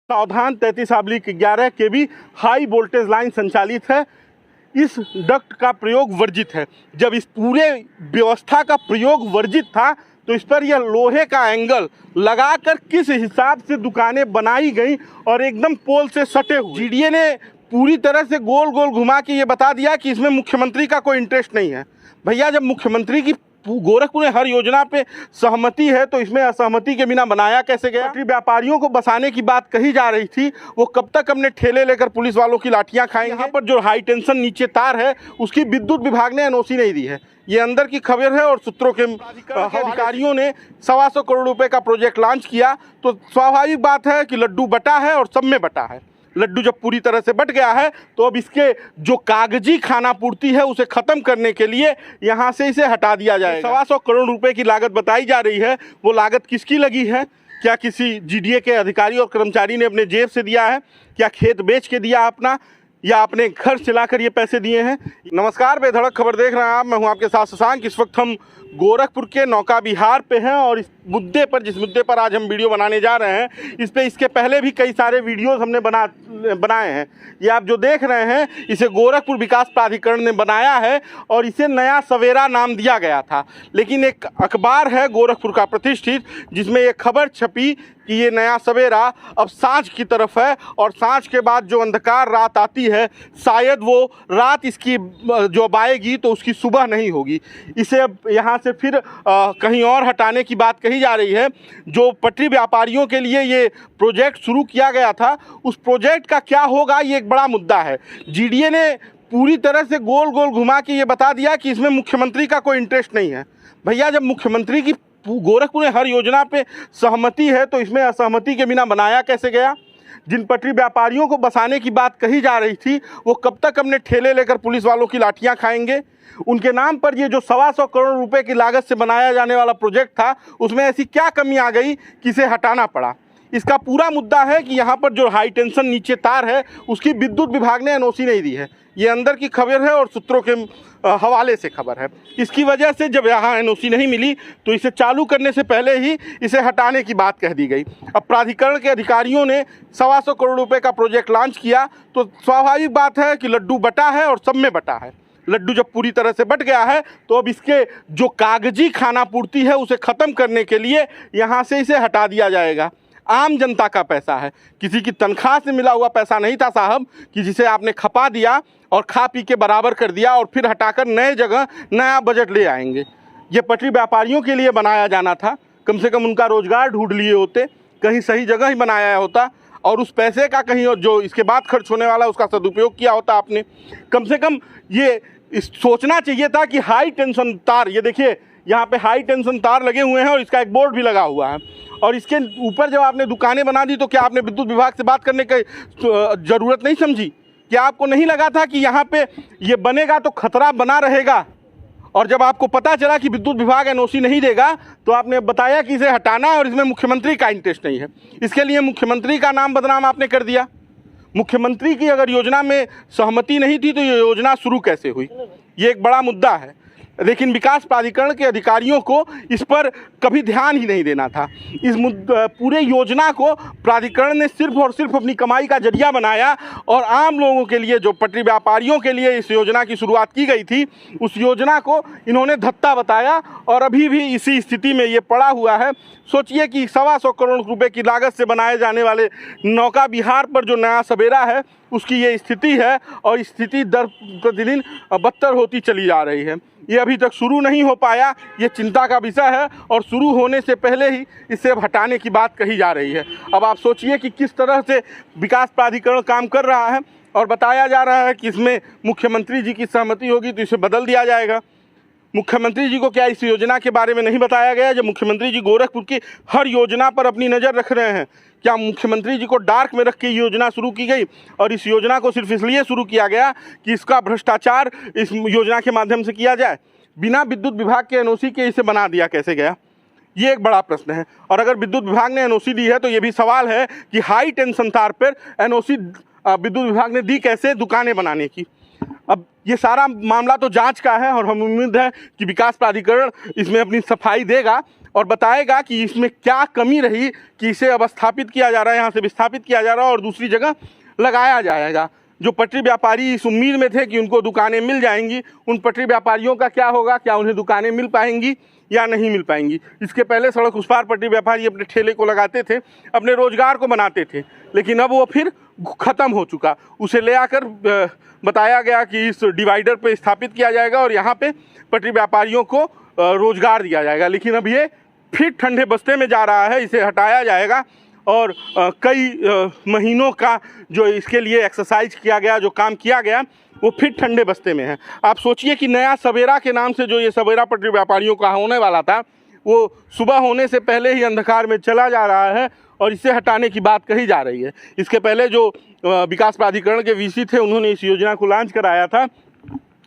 सावधान 33/11 केवी high voltage line संचालित है। इस डक्ट का प्रयोग वर्जित है। जब इस पूरे व्यवस्था का प्रयोग वर्जित था तो इस पर यह लोहे का एंगल लगाकर किस हिसाब से दुकानें बनाई गई और एकदम पोल से सटे हुए। जीडीए ने पूरी तरह से गोल गोल घुमा के ये बता दिया कि इसमें मुख्यमंत्री का कोई इंटरेस्ट नहीं है। भैया, जब मुख्यमंत्री की गोरखपुर में हर योजना पे सहमति है तो इसमें असहमति के बिना बनाया कैसे गया। व्यापारियों को बसाने की बात कही जा रही थी, वो कब तक अपने ठेले लेकर पुलिस वालों की लाठियां खाएंगे। यहाँ पर जो हाई टेंशन नीचे तार है उसकी विद्युत विभाग ने एनओसी नहीं दी है। ये अंदर की खबर है और सूत्रों के अधिकारियों ने 125 करोड़ रुपए का प्रोजेक्ट लॉन्च किया तो स्वाभाविक बात है कि लड्डू बटा है और सब में बटा है। लड्डू जब पूरी तरह से बट गया है तो अब इसके जो कागजी खाना पूर्ति है उसे खत्म करने के लिए यहाँ से इसे हटा दिया जाएगा। 125 करोड़ रुपए की लागत बताई जा रही है, वो लागत किसकी लगी है? क्या किसी जीडीए के अधिकारी और कर्मचारी ने अपने जेब से दिया है? क्या खेत बेच के दिया अपना, या अपने घर चलाकर ये पैसे दिए हैं? नमस्कार, बेधड़क खबर देख रहे हैं आप। मैं हूं आपके साथ शशांक। इस वक्त हम गोरखपुर के नौका विहार पे हैं और इस मुद्दे पर, जिस मुद्दे पर आज हम वीडियो बनाने जा रहे हैं, इस पे इसके पहले भी कई सारे वीडियोस हमने बनाए हैं। ये आप जो देख रहे हैं इसे गोरखपुर विकास प्राधिकरण ने बनाया है और इसे नया सवेरा नाम दिया गया था। लेकिन एक अखबार है गोरखपुर का प्रतिष्ठित, जिसमें ये खबर छपी कि ये नया सवेरा अब सांझ की तरफ है और सांझ के बाद जो अंधकार रात आती है शायद वो रात इसकी जो आएगी तो उसकी सुबह नहीं होगी। इसे अब यहाँ से फिर कहीं और हटाने की बात कही जा रही है। जो पटरी व्यापारियों के लिए ये प्रोजेक्ट शुरू किया गया था उस प्रोजेक्ट का क्या होगा, ये एक बड़ा मुद्दा है। जीडीए ने पूरी तरह से गोल गोल घुमा के ये बता दिया कि इसमें मुख्यमंत्री का कोई इंटरेस्ट नहीं है। भैया, जब मुख्यमंत्री की गोरखपुर में हर योजना पे सहमति है तो इसमें असहमति के बिना बनाया कैसे गया। जिन पटरी व्यापारियों को बसाने की बात कही जा रही थी वो कब तक अपने ठेले लेकर पुलिस वालों की लाठियां खाएंगे। उनके नाम पर ये जो 125 करोड़ रुपए की लागत से बनाया जाने वाला प्रोजेक्ट था उसमें ऐसी क्या कमी आ गई कि इसे हटाना पड़ा। इसका पूरा मुद्दा है कि यहाँ पर जो हाई टेंशन नीचे तार है उसकी विद्युत विभाग ने एनओसी नहीं दी है। ये अंदर की खबर है और सूत्रों के हवाले से खबर है। इसकी वजह से जब यहाँ एनओसी नहीं मिली तो इसे चालू करने से पहले ही इसे हटाने की बात कह दी गई। अब प्राधिकरण के अधिकारियों ने 125 करोड़ रुपए का प्रोजेक्ट लॉन्च किया तो स्वाभाविक बात है कि लड्डू बटा है और सब में बटा है। लड्डू जब पूरी तरह से बट गया है तो अब इसके जो कागजी खाना पूर्ति है उसे ख़त्म करने के लिए यहाँ से इसे हटा दिया जाएगा। आम जनता का पैसा है, किसी की तनख्वाह से मिला हुआ पैसा नहीं था साहब, कि जिसे आपने खपा दिया और खा पी के बराबर कर दिया और फिर हटाकर नए जगह नया बजट ले आएंगे। ये पटरी व्यापारियों के लिए बनाया जाना था। कम से कम उनका रोजगार ढूंढ लिए होते, कहीं सही जगह ही बनाया होता और उस पैसे का कहीं और जो इसके बाद खर्च होने वाला उसका सदुपयोग किया होता आपने। कम से कम ये सोचना चाहिए था कि हाई टेंशन तार, ये देखिए यहाँ पे हाई टेंशन तार लगे हुए हैं और इसका एक बोर्ड भी लगा हुआ है और इसके ऊपर जब आपने दुकानें बना दी तो क्या आपने विद्युत विभाग से बात करने की ज़रूरत नहीं समझी? क्या आपको नहीं लगा था कि यहाँ पे ये बनेगा तो खतरा बना रहेगा? और जब आपको पता चला कि विद्युत विभाग एनओसी नहीं देगा तो आपने बताया कि इसे हटाना है और इसमें मुख्यमंत्री का इंटरेस्ट नहीं है। इसके लिए मुख्यमंत्री का नाम बदनाम आपने कर दिया। मुख्यमंत्री की अगर योजना में सहमति नहीं थी तो ये योजना शुरू कैसे हुई? ये एक बड़ा मुद्दा है। लेकिन विकास प्राधिकरण के अधिकारियों को इस पर कभी ध्यान ही नहीं देना था। इस पूरे योजना को प्राधिकरण ने सिर्फ और सिर्फ अपनी कमाई का जरिया बनाया और आम लोगों के लिए, जो पटरी व्यापारियों के लिए इस योजना की शुरुआत की गई थी, उस योजना को इन्होंने धत्ता बताया और अभी भी इसी स्थिति में ये पड़ा हुआ है। सोचिए कि 125 करोड़ रुपए की लागत से बनाए जाने वाले नौका विहार पर जो नया सवेरा है उसकी ये स्थिति है और स्थिति दर प्रतिदिन बदतर होती चली जा रही है। ये अभी तक शुरू नहीं हो पाया, ये चिंता का विषय है और शुरू होने से पहले ही इसे हटाने की बात कही जा रही है। अब आप सोचिए कि किस तरह से विकास प्राधिकरण काम कर रहा है और बताया जा रहा है कि इसमें मुख्यमंत्री जी की सहमति होगी तो इसे बदल दिया जाएगा। मुख्यमंत्री जी को क्या इस योजना के बारे में नहीं बताया गया? जब मुख्यमंत्री जी गोरखपुर की हर योजना पर अपनी नज़र रख रहे हैं, क्या मुख्यमंत्री जी को डार्क में रख के योजना शुरू की गई और इस योजना को सिर्फ इसलिए शुरू किया गया कि इसका भ्रष्टाचार इस योजना के माध्यम से किया जाए? बिना विद्युत विभाग के एनओसी के इसे बना दिया कैसे गया? ये एक बड़ा प्रश्न है। और अगर विद्युत विभाग ने एनओसी दी है तो ये भी सवाल है कि हाई टेंशन तार पर एनओसी विद्युत विभाग ने दी कैसे दुकानें बनाने की? अब ये सारा मामला तो जांच का है और हम उम्मीद है कि विकास प्राधिकरण इसमें अपनी सफाई देगा। और बताएगा कि इसमें क्या कमी रही कि इसे अब स्थापित किया जा रहा है, यहाँ से विस्थापित किया जा रहा है और दूसरी जगह लगाया जाएगा। जो पटरी व्यापारी इस उम्मीद में थे कि उनको दुकानें मिल जाएंगी, उन पटरी व्यापारियों का क्या होगा, क्या उन्हें दुकानें मिल पाएंगी या नहीं मिल पाएंगी। इसके पहले सड़क उस पार पटरी व्यापारी अपने ठेले को लगाते थे, अपने रोजगार को बनाते थे, लेकिन अब वो फिर ख़त्म हो चुका। उसे ले आकर बताया गया कि इस डिवाइडर पे स्थापित किया जाएगा और यहाँ पे पटरी व्यापारियों को रोजगार दिया जाएगा, लेकिन अब ये फिर ठंडे बस्ते में जा रहा है। इसे हटाया जाएगा और कई महीनों का जो इसके लिए एक्सरसाइज किया गया, जो काम किया गया, वो फिर ठंडे बस्ते में है। आप सोचिए कि नया सवेरा के नाम से जो ये सवेरा पटरी व्यापारियों का होने वाला था, वो सुबह होने से पहले ही अंधकार में चला जा रहा है और इसे हटाने की बात कही जा रही है। इसके पहले जो विकास प्राधिकरण के वीसी थे, उन्होंने इस योजना को लॉन्च कराया था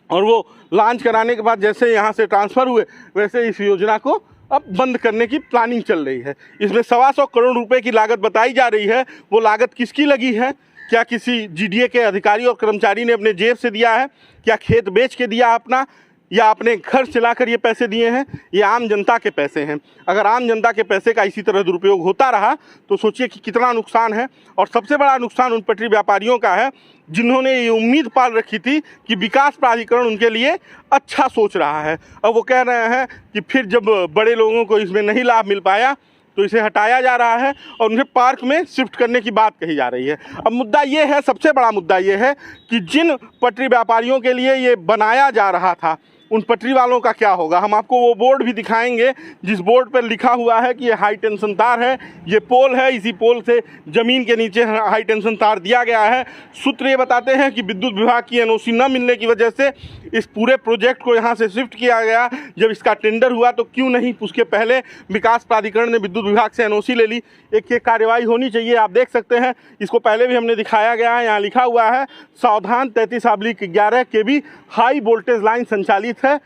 और वो लॉन्च कराने के बाद जैसे यहाँ से ट्रांसफ़र हुए, वैसे इस योजना को अब बंद करने की प्लानिंग चल रही है। इसमें 125 करोड़ रुपए की लागत बताई जा रही है। वो लागत किसकी लगी है? क्या किसी जीडीए के अधिकारी और कर्मचारी ने अपने जेब से दिया है? क्या खेत बेच के दिया अपना, या अपने घर चलाकर ये पैसे दिए हैं? ये आम जनता के पैसे हैं। अगर आम जनता के पैसे का इसी तरह दुरुपयोग होता रहा तो सोचिए कि कितना नुकसान है। और सबसे बड़ा नुकसान उन पटरी व्यापारियों का है जिन्होंने ये उम्मीद पाल रखी थी कि विकास प्राधिकरण उनके लिए अच्छा सोच रहा है। अब वो कह रहे हैं कि फिर जब बड़े लोगों को इसमें नहीं लाभ मिल पाया तो इसे हटाया जा रहा है और उन्हें पार्क में शिफ्ट करने की बात कही जा रही है। अब मुद्दा ये है, सबसे बड़ा मुद्दा ये है कि जिन पटरी व्यापारियों के लिए ये बनाया जा रहा था, उन पटरी वालों का क्या होगा। हम आपको वो बोर्ड भी दिखाएंगे जिस बोर्ड पर लिखा हुआ है कि ये हाई टेंशन तार है, ये पोल है, इसी पोल से ज़मीन के नीचे हाई टेंशन तार दिया गया है। सूत्र ये बताते हैं कि विद्युत विभाग की एनओसी न मिलने की वजह से इस पूरे प्रोजेक्ट को यहाँ से शिफ्ट किया गया। जब इसका टेंडर हुआ तो क्यों नहीं उसके पहले विकास प्राधिकरण ने विद्युत विभाग से एनओसी ले ली। एक कार्रवाई होनी चाहिए। आप देख सकते हैं, इसको पहले भी हमने दिखाया गया है। यहाँ लिखा हुआ है सावधान 33/11 kV हाई वोल्टेज लाइन संचालित है,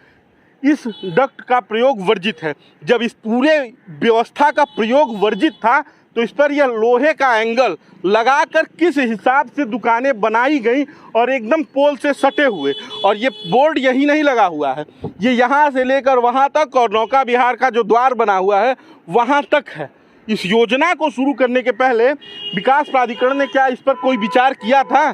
इस डक्ट का प्रयोग वर्जित है। जब इस पूरे व्यवस्था का प्रयोग वर्जित था तो इस पर यह लोहे का एंगल लगाकर किस हिसाब से दुकानें बनाई गई और एकदम पोल से सटे हुए। और ये बोर्ड यही नहीं लगा हुआ है, ये यहाँ से लेकर वहाँ तक और नौका विहार का जो द्वार बना हुआ है वहाँ तक है। इस योजना को शुरू करने के पहले विकास प्राधिकरण ने क्या इस पर कोई विचार किया था?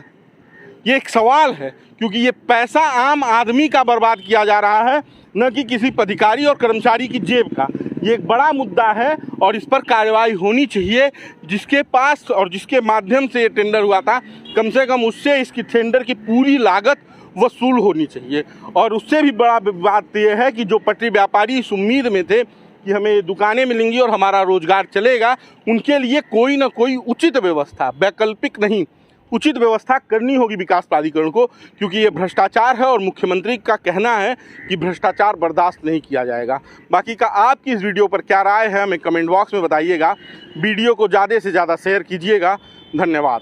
ये एक सवाल है, क्योंकि ये पैसा आम आदमी का बर्बाद किया जा रहा है, न कि किसी अधिकारी और कर्मचारी की जेब का। ये एक बड़ा मुद्दा है और इस पर कार्रवाई होनी चाहिए। जिसके पास और जिसके माध्यम से ये टेंडर हुआ था, कम से कम उससे इसकी टेंडर की पूरी लागत वसूल होनी चाहिए। और उससे भी बड़ा बात यह है कि जो पटरी व्यापारी इस उम्मीद में थे कि हमें दुकानें मिलेंगी और हमारा रोजगार चलेगा, उनके लिए कोई ना कोई उचित व्यवस्था, वैकल्पिक नहीं, उचित व्यवस्था करनी होगी विकास प्राधिकरण को, क्योंकि ये भ्रष्टाचार है और मुख्यमंत्री का कहना है कि भ्रष्टाचार बर्दाश्त नहीं किया जाएगा। बाकी का आपकी इस वीडियो पर क्या राय है हमें कमेंट बॉक्स में बताइएगा। वीडियो को ज़्यादा से ज़्यादा शेयर कीजिएगा। धन्यवाद।